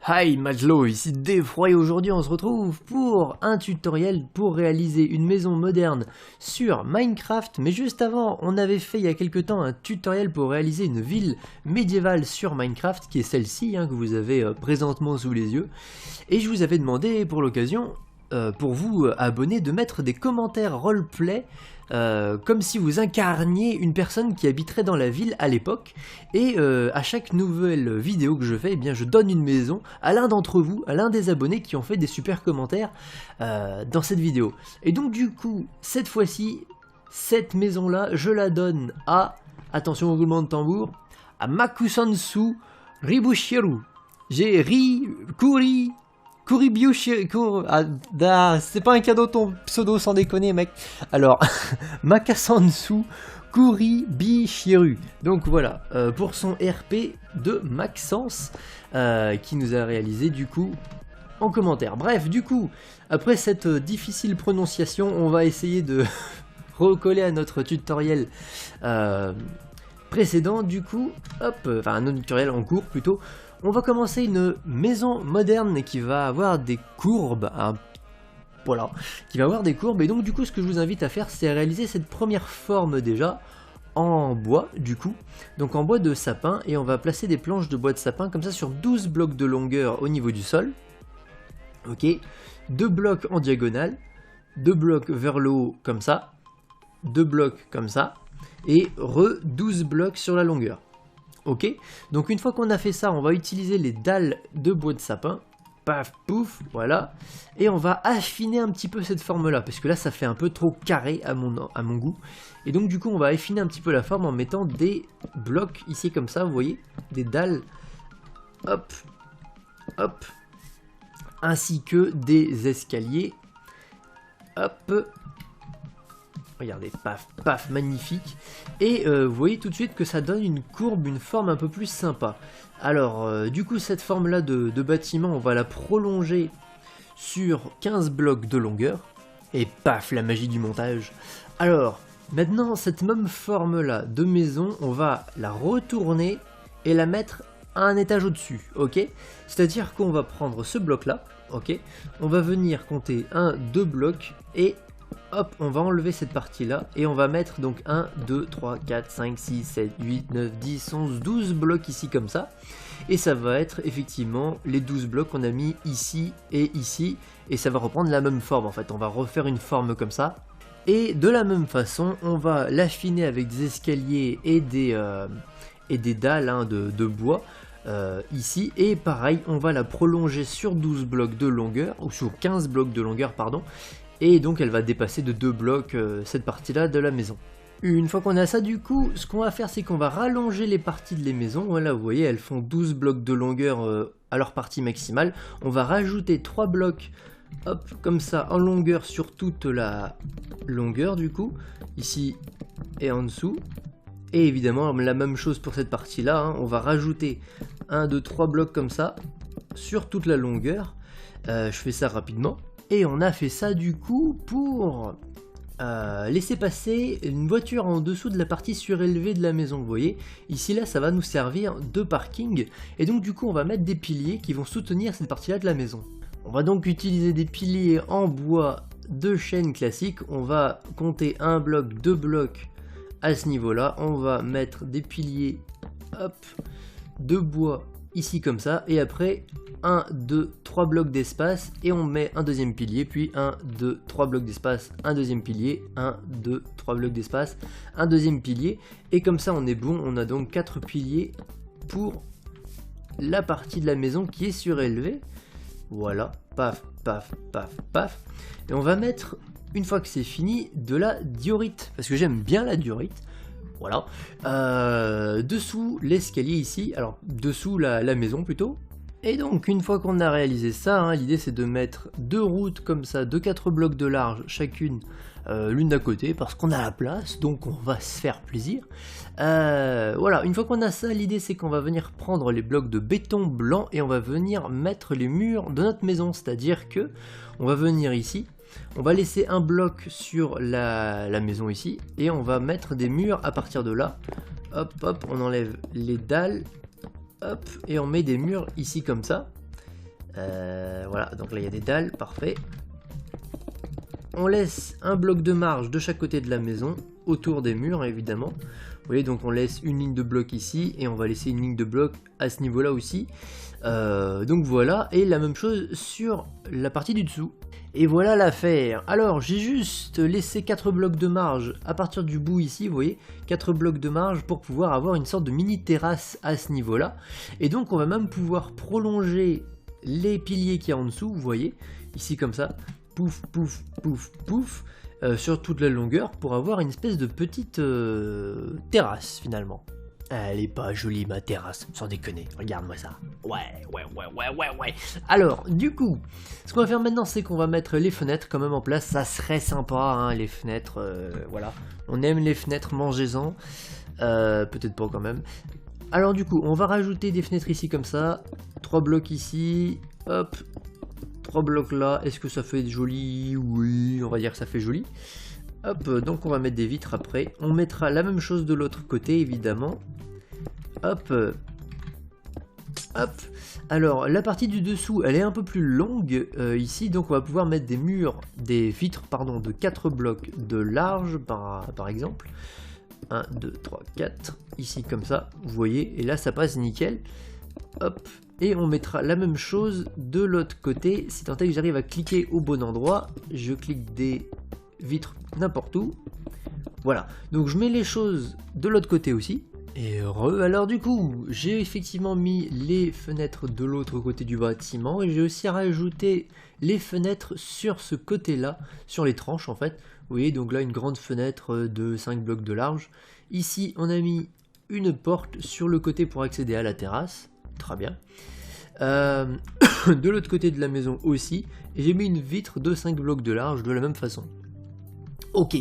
Hi Majlo, ici Defroy. Aujourd'hui on se retrouve pour un tutoriel pour réaliser une maison moderne sur Minecraft. Mais juste avant, on avait fait il y a quelques temps un tutoriel pour réaliser une ville médiévale sur Minecraft, qui est celle-ci que vous avez présentement sous les yeux. Et je vous avais demandé pour l'occasion, pour vous abonner, de mettre des commentaires roleplay comme si vous incarniez une personne qui habiterait dans la ville à l'époque. Et à chaque nouvelle vidéo que je fais, eh bien, je donne une maison à l'un d'entre vous, à l'un des abonnés qui ont fait des super commentaires dans cette vidéo. Et donc du coup, cette fois-ci, cette maison-là, je la donne à, attention au roulement de tambour, à Makusansu Ribushiru. J'ai c'est pas un cadeau ton pseudo sans déconner mec. Alors Makasansu Kuribishiru. Donc voilà, pour son RP de Maxence qui nous a réalisé du coup en commentaire. Bref, du coup, après cette difficile prononciation, on va essayer de recoller à notre tutoriel précédent. Du coup, hop, enfin un autre tutoriel en cours plutôt. On va commencer une maison moderne qui va avoir des courbes, voilà, qui va avoir des courbes. Et donc du coup, ce que je vous invite à faire, c'est à réaliser cette première forme déjà en bois, du coup. Donc en bois de sapin, et on va placer des planches de bois de sapin comme ça sur 12 blocs de longueur au niveau du sol. Ok, 2 blocs en diagonale, 2 blocs vers le haut comme ça, 2 blocs comme ça, et 12 blocs sur la longueur. Ok, donc une fois qu'on a fait ça, on va utiliser les dalles de bois de sapin, paf, pouf, voilà, et on va affiner un petit peu cette forme-là, parce que là, ça fait un peu trop carré à mon goût, et donc du coup, on va affiner un petit peu la forme en mettant des blocs ici comme ça, vous voyez, des dalles, hop, hop, ainsi que des escaliers, hop. Regardez, paf, paf, magnifique. Et vous voyez tout de suite que ça donne une courbe, une forme un peu plus sympa. Alors, du coup, cette forme-là de bâtiment, on va la prolonger sur 15 blocs de longueur. Et paf, la magie du montage. Alors, maintenant, cette même forme-là de maison, on va la retourner et la mettre à un étage au-dessus, ok? C'est-à-dire qu'on va prendre ce bloc-là, ok? On va venir compter 1, 2 blocs et... hop, on va enlever cette partie-là et on va mettre donc 1, 2, 3, 4, 5, 6, 7, 8, 9, 10, 11, 12 blocs ici comme ça. Et ça va être effectivement les 12 blocs qu'on a mis ici et ça va reprendre la même forme en fait. On va refaire une forme comme ça. Et de la même façon, on va l'affiner avec des escaliers et des dalles de bois. Ici, et pareil, on va la prolonger sur 12 blocs de longueur, ou sur 15 blocs de longueur, pardon. Et donc elle va dépasser de 2 blocs cette partie-là de la maison. Une fois qu'on a ça, du coup, ce qu'on va faire, c'est qu'on va rallonger les parties de les maisons. Voilà, vous voyez, elles font 12 blocs de longueur à leur partie maximale. On va rajouter 3 blocs, hop, comme ça, en longueur sur toute la longueur, du coup, ici et en dessous. Et évidemment, la même chose pour cette partie-là, on va rajouter 1, 2, 3 blocs comme ça, sur toute la longueur. Je fais ça rapidement. Et on a fait ça du coup pour laisser passer une voiture en dessous de la partie surélevée de la maison, vous voyez. Ici là, ça va nous servir de parking. Et donc du coup, on va mettre des piliers qui vont soutenir cette partie-là de la maison. On va donc utiliser des piliers en bois de chêne classique. On va compter 1 bloc, 2 blocs à ce niveau-là. On va mettre des piliers, hop, de bois ici comme ça. Et après... 1, 2, 3 blocs d'espace et on met un deuxième pilier, puis 1, 2, 3 blocs d'espace, un deuxième pilier, 1, 2, 3 blocs d'espace, un deuxième pilier, et comme ça on est bon, on a donc 4 piliers pour la partie de la maison qui est surélevée. Voilà, paf, paf, paf, paf, et on va mettre, une fois que c'est fini, de la diorite, parce que j'aime bien la diorite. Voilà, dessous l'escalier ici, alors dessous la maison plutôt. Et donc une fois qu'on a réalisé ça, l'idée c'est de mettre 2 routes comme ça, de 4 blocs de large chacune, l'une d'à côté, parce qu'on a la place, donc on va se faire plaisir. Voilà, une fois qu'on a ça, l'idée c'est qu'on va venir prendre les blocs de béton blanc et on va venir mettre les murs de notre maison, c'est-à-dire que on va venir ici, on va laisser un bloc sur la maison ici, et on va mettre des murs à partir de là. Hop hop, on enlève les dalles. Hop, et on met des murs ici comme ça. Voilà, donc là il y a des dalles, parfait. On laisse un bloc de marge de chaque côté de la maison, autour des murs évidemment. Vous voyez, donc on laisse une ligne de bloc ici, et on va laisser une ligne de bloc à ce niveau-là aussi. Donc voilà, et la même chose sur la partie du dessous. Et voilà l'affaire. Alors j'ai juste laissé 4 blocs de marge à partir du bout ici, vous voyez, 4 blocs de marge pour pouvoir avoir une sorte de mini terrasse à ce niveau-là. Et donc on va même pouvoir prolonger les piliers qui y a en dessous, vous voyez, ici comme ça, pouf, pouf, pouf, pouf, sur toute la longueur pour avoir une espèce de petite terrasse finalement. Elle est pas jolie ma terrasse, sans déconner, regarde-moi ça. Ouais. Alors, du coup, ce qu'on va faire maintenant, c'est qu'on va mettre les fenêtres quand même en place. Ça serait sympa, hein, les fenêtres, voilà. On aime les fenêtres, mangez-en. Peut-être pas quand même. Alors du coup, on va rajouter des fenêtres ici comme ça. 3 blocs ici, hop. 3 blocs là, est-ce que ça fait joli? Oui, on va dire que ça fait joli. Hop, donc on va mettre des vitres après. On mettra la même chose de l'autre côté, évidemment. Hop. Hop. Alors, la partie du dessous, elle est un peu plus longue ici, donc on va pouvoir mettre des vitres, pardon, de 4 blocs de large, par exemple. 1, 2, 3, 4, ici comme ça, vous voyez, et là ça passe nickel. Hop. Et on mettra la même chose de l'autre côté, si tant est que j'arrive à cliquer au bon endroit. Je clique des vitres n'importe où. Voilà, donc je mets les choses de l'autre côté aussi. Et alors du coup, j'ai effectivement mis les fenêtres de l'autre côté du bâtiment. Et j'ai aussi rajouté les fenêtres sur ce côté-là, sur les tranches en fait. Vous voyez, donc là une grande fenêtre de 5 blocs de large. Ici, on a mis une porte sur le côté pour accéder à la terrasse. Très bien. De l'autre côté de la maison aussi, et j'ai mis une vitre de 5 blocs de large de la même façon. Ok,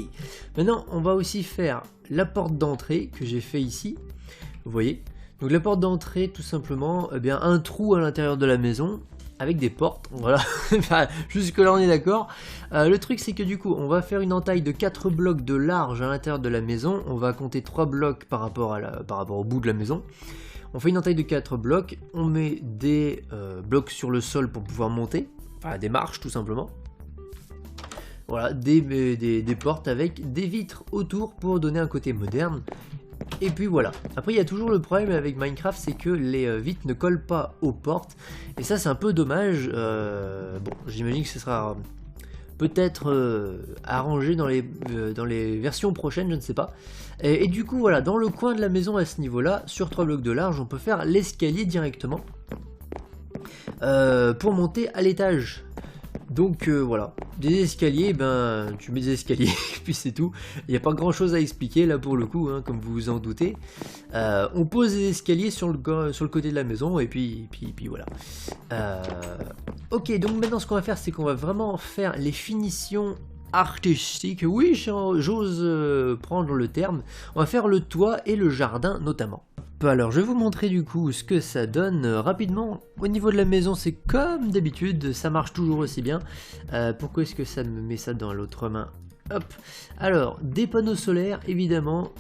maintenant on va aussi faire la porte d'entrée que j'ai fait ici, vous voyez. Donc la porte d'entrée, tout simplement, eh bien un trou à l'intérieur de la maison avec des portes, voilà. Jusque là on est d'accord. Le truc c'est que du coup on va faire une entaille de 4 blocs de large à l'intérieur de la maison. On va compter 3 blocs par rapport au bout de la maison. On fait une entaille de 4 blocs, on met des blocs sur le sol pour pouvoir monter, enfin des marches tout simplement. Voilà, des portes avec des vitres autour pour donner un côté moderne. Et puis voilà. Après il y a toujours le problème avec Minecraft, c'est que les vitres ne collent pas aux portes. Et ça c'est un peu dommage. Bon, j'imagine que ce sera peut-être arrangé dans les versions prochaines, je ne sais pas. Et du coup voilà, dans le coin de la maison à ce niveau là, sur 3 blocs de large, on peut faire l'escalier directement pour monter à l'étage. Donc voilà, des escaliers, ben tu mets des escaliers, puis c'est tout. Il n'y a pas grand chose à expliquer là pour le coup, hein, comme vous vous en doutez. On pose des escaliers sur le côté de la maison, et puis voilà. Ok, donc maintenant ce qu'on va faire, c'est qu'on va vraiment faire les finitions artistiques. Oui, j'ose prendre le terme. On va faire le toit et le jardin notamment. Alors je vais vous montrer du coup ce que ça donne rapidement. Au niveau de la maison, c'est comme d'habitude, ça marche toujours aussi bien. Pourquoi est-ce que ça me met ça dans l'autre main? Hop. Alors des panneaux solaires évidemment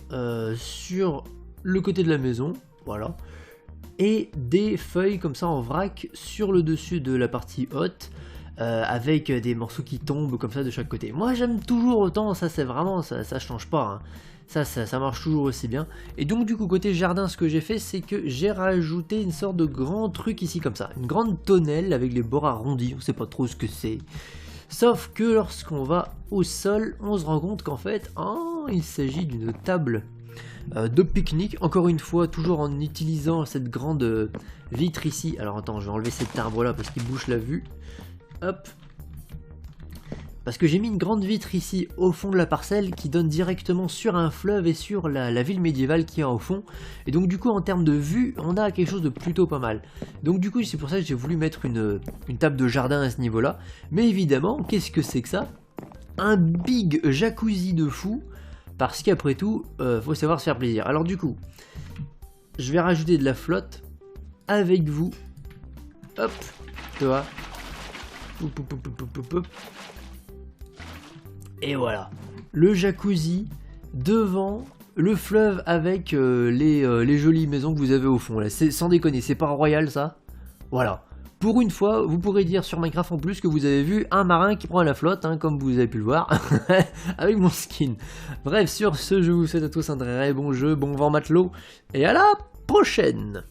sur le côté de la maison, voilà, et des feuilles comme ça en vrac sur le dessus de la partie haute. Avec des morceaux qui tombent comme ça de chaque côté. Moi j'aime toujours autant, ça c'est vraiment, ça change pas, hein. Ça marche toujours aussi bien. Et donc du coup côté jardin, ce que j'ai fait, c'est que j'ai rajouté une sorte de grand truc ici comme ça, une grande tonnelle avec les bords arrondis, on sait pas trop ce que c'est. Sauf que lorsqu'on va au sol, on se rend compte qu'en fait, il s'agit d'une table de pique-nique, encore une fois, toujours en utilisant cette grande vitre ici. Alors attends, je vais enlever cet arbre là parce qu'il bouche la vue. Hop. Parce que j'ai mis une grande vitre ici au fond de la parcelle qui donne directement sur un fleuve et sur la ville médiévale qui est au fond. Et donc du coup en termes de vue, on a quelque chose de plutôt pas mal. Donc du coup c'est pour ça que j'ai voulu mettre une table de jardin à ce niveau là. Mais évidemment, qu'est-ce que c'est que ça? Un big jacuzzi de fou. Parce qu'après tout, faut savoir se faire plaisir. Alors du coup, je vais rajouter de la flotte avec vous. Hop, tu vois. Et voilà, le jacuzzi devant le fleuve avec les jolies maisons que vous avez au fond là. Sans déconner, c'est pas royal ça? Voilà, pour une fois, vous pourrez dire sur Minecraft en plus que vous avez vu un marin qui prend la flotte, hein, comme vous avez pu le voir, avec mon skin. Bref, sur ce, je vous souhaite à tous un très bon jeu, bon vent matelot, et à la prochaine!